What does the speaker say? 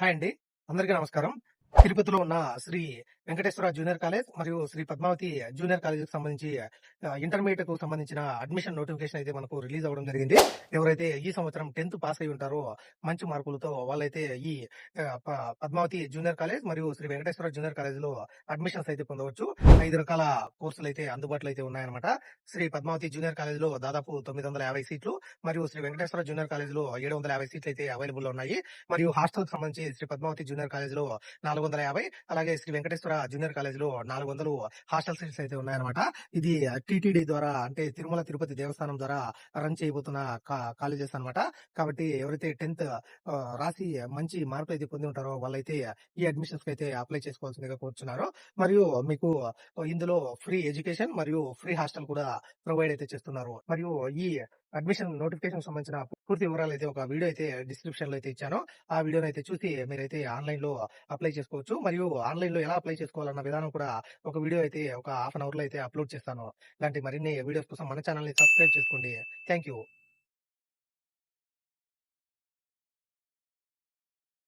Hi అండి. అందరికీ నమస్కారం. తిరుపతిలో ఉన్న శ్రీ వెంకటేశ్వర జూనియర్ కాలేజ్ మరియు శ్రీ పద్మావతి జూనియర్ కాలేజ్‌కి సంబంధించి ఇంటర్మీడియేట్‌కు సంబంధించిన అడ్మిషన్ నోటిఫికేషన్ అయితే మనకు రిలీజ్ అవ్వడం జరిగింది. ఎవరైతే ఈ సంవత్సరం 10థ్ పాస్ అయ్యి ఉంటారో మంచి మార్కులతో వాళ్ళైతే ఈ ఆహ్, ప పద్మావతి జూనియర్ కాలేజ్ మరియు శ్రీ వెంకటేశ్వర జూనియర్ కాలేజ్‌లో అడ్మిషన్స్ అయితే పొందవచ్చు. 5 రకాల కోర్సులైతే అందుబాటులో అయితే ఉన్నాయన్నమాట. శ్రీ పద్మావతి జూనియర్ కాలేజ్‌లో దాదాపు 950 సీట్లు మరియు శ్రీ వెంకటేశ్వర జూనియర్ కాలేజ్‌లో 750 సీట్లు అయితే అవైలబుల్‌లో ఉన్నాయి. మరియు హాస్టల్‌కి సంబంధించి శ్రీ పద్మావతి జూనియర్ కాలేజ్‌లో 450, అలాగే శ్రీ వెంకటేశ్వర జూనియర్ కాలేజ్‌లో 400 హాస్టల్ సీట్స్ అయితే ఉన్నాయన్నమాట. ఇది టీటీడీ ద్వారా, అంటే తిరుమల తిరుపతి దేవస్థానం ద్వారా రన్ చేయబోతున్న కాలేజెస్ అన్నమాట. కాబట్టి ఎవరైతే 10థ్ రాసి మంచి మార్కులు అయితే పొంది ఉంటారో వాళ్ళైతే ఈ అడ్మిషన్స్‌కి అయితే అప్లై చేసుకోవాల్సిందిగా కోరుచున్నారు. మరియు మీకు ఇందులో ఫ్రీ ఎడ్యుకేషన్ మరియు ఫ్రీ హాస్టల్ కూడా ప్రొవైడ్ అయితే చేస్తున్నారు. మరియు ఈ అడ్మిషన్ నోటిఫికేషన్ సంబంధించిన పూర్తి వివరాలు అయితే ఒక వీడియో అయితే డిస్క్రిప్షన్ లో అయితే ఇచ్చాను. ఆ వీడియోని అయితే చూసి మీరైతే ఆన్లైన్ లో అప్లై చేసుకోవచ్చు. మరియు ఆన్లైన్ లో ఎలా అప్లై చేసుకోవాలన్న విధానం కూడా ఒక వీడియో అయితే ఒక హాఫ్ అన్ అవర్ లో అయితే అప్లోడ్ చేస్తాను. ఇలాంటి మరిన్ని వీడియోస్ కోసం మన ఛానల్ ని సబ్స్క్రైబ్ చేసుకోండి. Thank you.